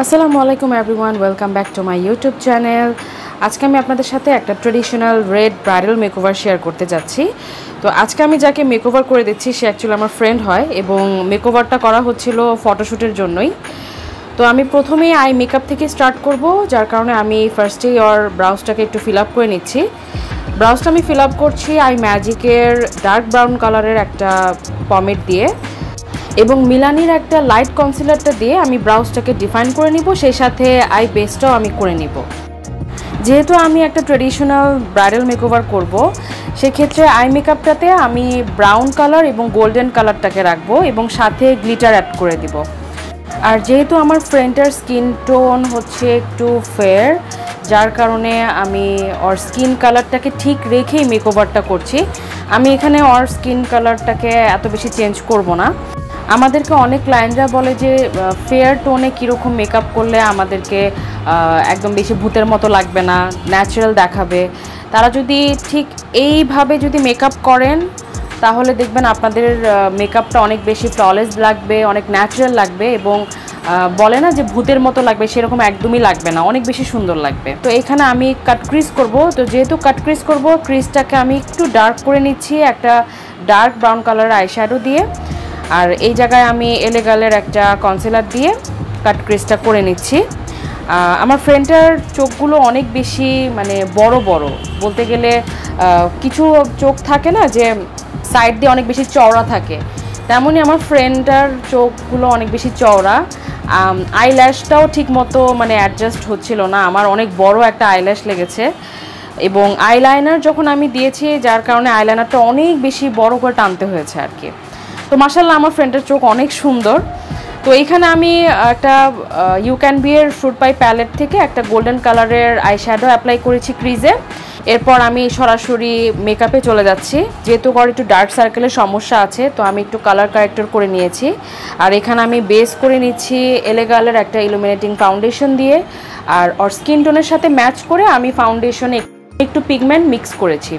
আসসালামু আলাইকুম everyone, welcome back to my YouTube channel. আজকে আমি আপনাদের সাথে একটা traditional red bridal makeover share করতে যাচ্ছি। তো আজকে আমি যাকে মেকওভার করে দিচ্ছি সে অ্যাকচুয়ালি আমার ফ্রেন্ড হয় এবং মেকওভারটা করা হচ্ছিল ফটোশ্যুটের জন্যই। তো আমি প্রথমেই আই মেকআপ থেকে স্টার্ট করব, যার কারণে আমি ফার্স্টেই ওর ব্রাউজটাকে একটু ফিল আপ করে নিচ্ছি। ব্রাউজটা আমি ফিল আপ করছি আই ম্যাজিকের ডার্ক ব্রাউন কালারের একটা পমেড দিয়ে এবং মিলানির একটা লাইট কনসিলারটা দিয়ে আমি ব্রাউজটাকে ডিফাইন করে নিব, সেই সাথে আই বেসটাও আমি করে নিব। যেহেতু আমি একটা ট্রেডিশনাল ব্রাইডাল মেকওভার করব, সেক্ষেত্রে আই মেকআপটাতে আমি ব্রাউন কালার এবং গোল্ডেন কালারটাকে রাখবো এবং সাথে গ্লিটার অ্যাড করে দিব। আর যেহেতু আমার ফ্রেন্ডের স্কিন টোন হচ্ছে একটু ফেয়ার, যার কারণে আমি ওর স্কিন কালারটাকে ঠিক রেখেই মেকওভারটা করছি। আমি এখানে ওর স্কিন কালারটাকে এত বেশি চেঞ্জ করব না। আমাদেরকে অনেক ক্লায়েন্টরা বলে যে ফেয়ার টোনে কীরকম মেকআপ করলে আমাদেরকে একদম বেশি ভূতের মতো লাগবে না, ন্যাচারাল দেখাবে। তারা যদি ঠিক এইভাবে যদি মেকআপ করেন তাহলে দেখবেন আপনাদের মেকআপটা অনেক বেশি ফ্ললেস লাগবে, অনেক ন্যাচারাল লাগবে এবং বলে না যে ভূতের মতো লাগবে, সেরকম একদমই লাগবে না, অনেক বেশি সুন্দর লাগবে। তো এখানে আমি কাট ক্রিজ করব। তো যেহেতু কাট ক্রিজ করব, ক্রিজটাকে আমি একটু ডার্ক করে নিচ্ছি একটা ডার্ক ব্রাউন কালারের আইশ্যাডো দিয়ে। আর এই জায়গায় আমি এলেগালের একটা কনসিলার দিয়ে কাট ক্রিজটা করে নিচ্ছি। আমার ফ্রেন্ডটার চোখগুলো অনেক বেশি মানে বড় বড়, বলতে গেলে কিছু চোখ থাকে না যে সাইড দিয়ে অনেক বেশি চওড়া থাকে, তেমনই আমার ফ্রেন্ডটার চোখগুলো অনেক বেশি চওড়া। আইল্যাশটাও ঠিক মতো মানে অ্যাডজাস্ট হচ্ছিল না, আমার অনেক বড় একটা আইল্যাশ লেগেছে এবং আইলাইনার যখন আমি দিয়েছি যার কারণে আইলাইনারটা অনেক বেশি বড় করে টানতে হয়েছে আর কি। তো মাশাআল্লাহ আমার ফ্রেন্ডের চোখ অনেক সুন্দর। তো এখানে আমি একটা ইউ ক্যান বি এর ফ্রুট পাই প্যালেট থেকে একটা গোল্ডেন কালারের আইশ্যাডো অ্যাপ্লাই করেছি ক্রিজে। এরপর আমি সরাসরি মেকআপে চলে যাচ্ছি। যেহেতু ওর একটু ডার্ক সার্কেলের সমস্যা আছে, তো আমি একটু কালার কারেক্টর করে নিয়েছি। আর এখানে আমি বেস করে নিচ্ছি এলেগালের একটা ইলুমিনেটিং ফাউন্ডেশন দিয়ে। আর ওর স্কিন টোনের সাথে ম্যাচ করে আমি ফাউন্ডেশনে একটু পিগমেন্ট মিক্স করেছি।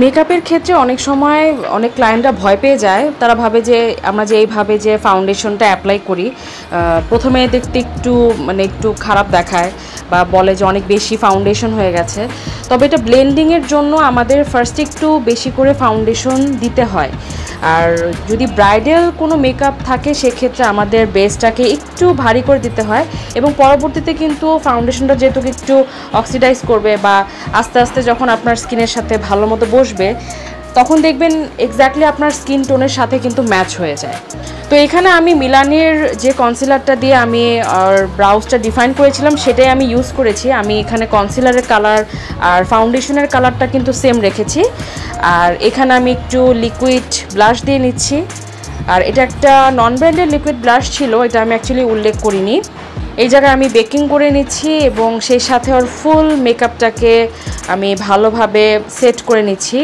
মেকআপের ক্ষেত্রে অনেক সময় অনেক ক্লায়েন্টরা ভয় পেয়ে যায়, তারা ভাবে যে আমরা যে এইভাবে যে ফাউন্ডেশনটা অ্যাপ্লাই করি প্রথমে দেখতে একটু খারাপ দেখায় বা বলে যে অনেক বেশি ফাউন্ডেশন হয়ে গেছে। তবে এটা ব্লেন্ডিংয়ের জন্য আমাদের ফার্স্টে একটু বেশি করে ফাউন্ডেশন দিতে হয়। আর যদি ব্রাইডাল কোনো মেকআপ থাকে সেক্ষেত্রে আমাদের বেসটাকে একটু ভারী করে দিতে হয় এবং পরবর্তীতে কিন্তু ফাউন্ডেশনটা যেহেতু একটু অক্সিডাইজ করবে বা আস্তে আস্তে যখন আপনার স্কিনের সাথে ভালো মতো বসবে তখন দেখবেন এক্স্যাক্টলি আপনার স্কিন টোনের সাথে কিন্তু ম্যাচ হয়ে যায়। তো এখানে আমি মিলানির যে কনসিলারটা দিয়ে আমি আর ব্রাউজটা ডিফাইন করেছিলাম সেটাই আমি ইউজ করেছি। আমি এখানে কনসিলারের কালার আর ফাউন্ডেশনের কালারটা কিন্তু সেম রেখেছি। আর এখানে আমি একটু লিকুইড ব্লাশ দিয়ে নিচ্ছি। আর এটা একটা নন ব্র্যান্ডেড লিকুইড ব্লাশ ছিল, এটা আমি অ্যাকচুয়ালি উল্লেখ করিনি। এই জায়গায় আমি বেকিং করে নিচ্ছি এবং সেই সাথে ওর ফুল মেকআপটাকে আমি ভালোভাবে সেট করে নিচ্ছি।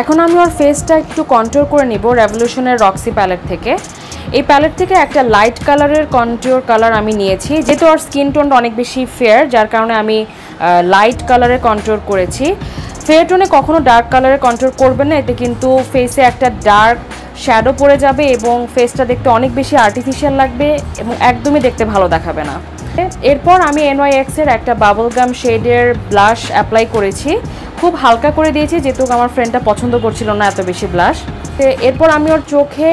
এখন আমি ওর ফেসটা একটু কন্ট্রোল করে নিব রেভলিউশনের রক্সি প্যালেট থেকে। এই প্যালেট থেকে একটা লাইট কালারের কন্ট্রোর কালার আমি নিয়েছি। যেহেতু ওর স্কিন টোনটা অনেক বেশি ফেয়ার, যার কারণে আমি লাইট কালারের কন্ট্রোর করেছি। ফেয়ার টোনে কখনো ডার্ক কালারের কন্ট্রোর করবেন না, এতে কিন্তু ফেসে একটা ডার্ক শ্যাডো পড়ে যাবে এবং ফেসটা দেখতে অনেক বেশি আর্টিফিশিয়াল লাগবে এবং একদমই দেখতে ভালো দেখাবে না। এরপর আমি NYX এর একটা বাবল গাম শেডের ব্লাশ অ্যাপ্লাই করেছি, খুব হালকা করে দিয়েছি যেহেতু আমার ফ্রেন্ডটা পছন্দ করছিল না এত বেশি ব্লাশ। এরপর আমি ওর চোখে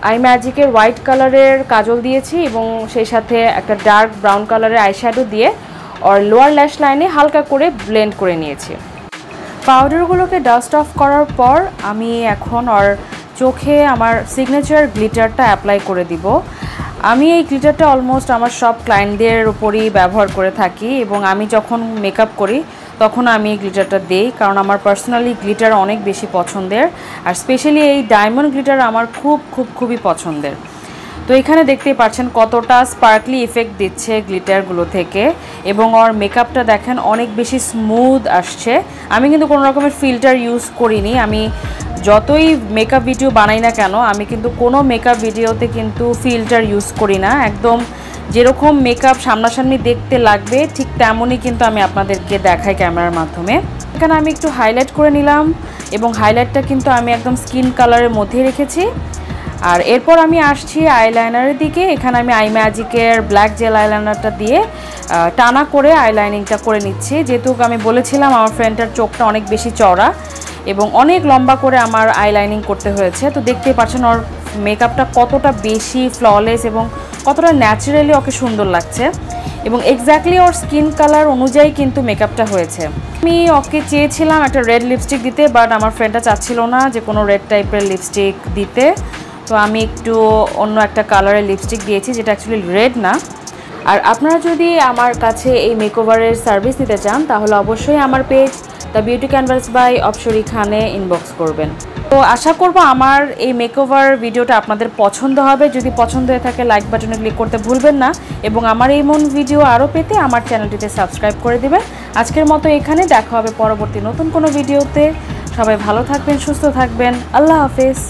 আই ম্যাজিকের হোয়াইট কালারের কাজল দিয়েছি এবং সেই সাথে একটা ডার্ক ব্রাউন কালারের আইশ্যাডো দিয়ে ওর লোয়ার ল্যাশ লাইনে হালকা করে ব্লেন্ড করে নিয়েছি। পাউডারগুলোকে ডাস্ট অফ করার পর আমি এখন ওর চোখে আমার সিগনেচার গ্লিটারটা অ্যাপ্লাই করে দিব। আমি এই গ্লিটারটা অলমোস্ট আমার সব ক্লায়েন্টদের উপরই ব্যবহার করে থাকি এবং আমি যখন মেকআপ করি তখন আমি এই গ্লিটারটা দিই, কারণ আমার পার্সোনালি গ্লিটার অনেক বেশি পছন্দের আর স্পেশালি এই ডায়মন্ড গ্লিটার আমার খুবই পছন্দের। তো এখানে দেখতেই পাচ্ছেন কতটা স্পার্কলি ইফেক্ট দিচ্ছে গ্লিটারগুলো থেকে এবং ওর মেকআপটা দেখেন অনেক বেশি স্মুথ আসছে। আমি কিন্তু কোনো রকমের ফিল্টার ইউজ করিনি। আমি যতই মেকআপ ভিডিও বানাই না কেন আমি কিন্তু কোনো মেকআপ ভিডিওতে কিন্তু ফিল্টার ইউজ করি না। একদম যেরকম মেকআপ সামনাসামনি দেখতে লাগবে ঠিক তেমনই কিন্তু আমি আপনাদেরকে দেখাই ক্যামেরার মাধ্যমে। এখানে আমি একটু হাইলাইট করে নিলাম এবং হাইলাইটটা কিন্তু আমি একদম স্কিন কালারের মধ্যে রেখেছি। আর এরপর আমি আসছি আইলাইনারের দিকে। এখানে আমি আই ম্যাজিকের ব্ল্যাক জেল আইলাইনারটা দিয়ে টানা করে আইলাইনিংটা করে নিচ্ছি। যেহেতু আমি বলেছিলাম আমার ফ্রেন্ডটার চোখটা অনেক বেশি চওড়া এবং অনেক লম্বা করে আমার আইলাইনিং করতে হয়েছে। তো দেখতেই পাচ্ছেন ওর মেকআপটা কতটা বেশি ফ্ললেস এবং কতটা ন্যাচারালি ওকে সুন্দর লাগছে এবং এক্স্যাক্টলি ওর স্কিন কালার অনুযায়ী কিন্তু মেকআপটা হয়েছে। আমি ওকে চেয়েছিলাম একটা রেড লিপস্টিক দিতে, বাট আমার ফ্রেন্ডটা চাচ্ছিল না যে কোনো রেড টাইপের লিপস্টিক দিতে। তো আমি একটু অন্য একটা কালারের লিপস্টিক দিয়েছি, যেটা অ্যাকচুয়ালি রেড না। আর আপনারা যদি আমার কাছে এই মেকওভারের সার্ভিস দিতে চান তাহলে অবশ্যই আমার পেজ দ্য বিউটি ক্যানভাস বাই অপসরি খানে ইনবক্স করবেন। তো আশা করব আমার এই মেকওভার ভিডিওটা আপনাদের পছন্দ হবে। যদি পছন্দ হয়ে থাকে লাইক বাটনে ক্লিক করতে ভুলবেন না এবং আমার এই মন ভিডিও আরও পেতে আমার চ্যানেলটিতে সাবস্ক্রাইব করে দেবেন। আজকের মতো এখানে দেখা হবে পরবর্তী নতুন কোনো ভিডিওতে। সবাই ভালো থাকবেন, সুস্থ থাকবেন। আল্লাহ হাফেজ।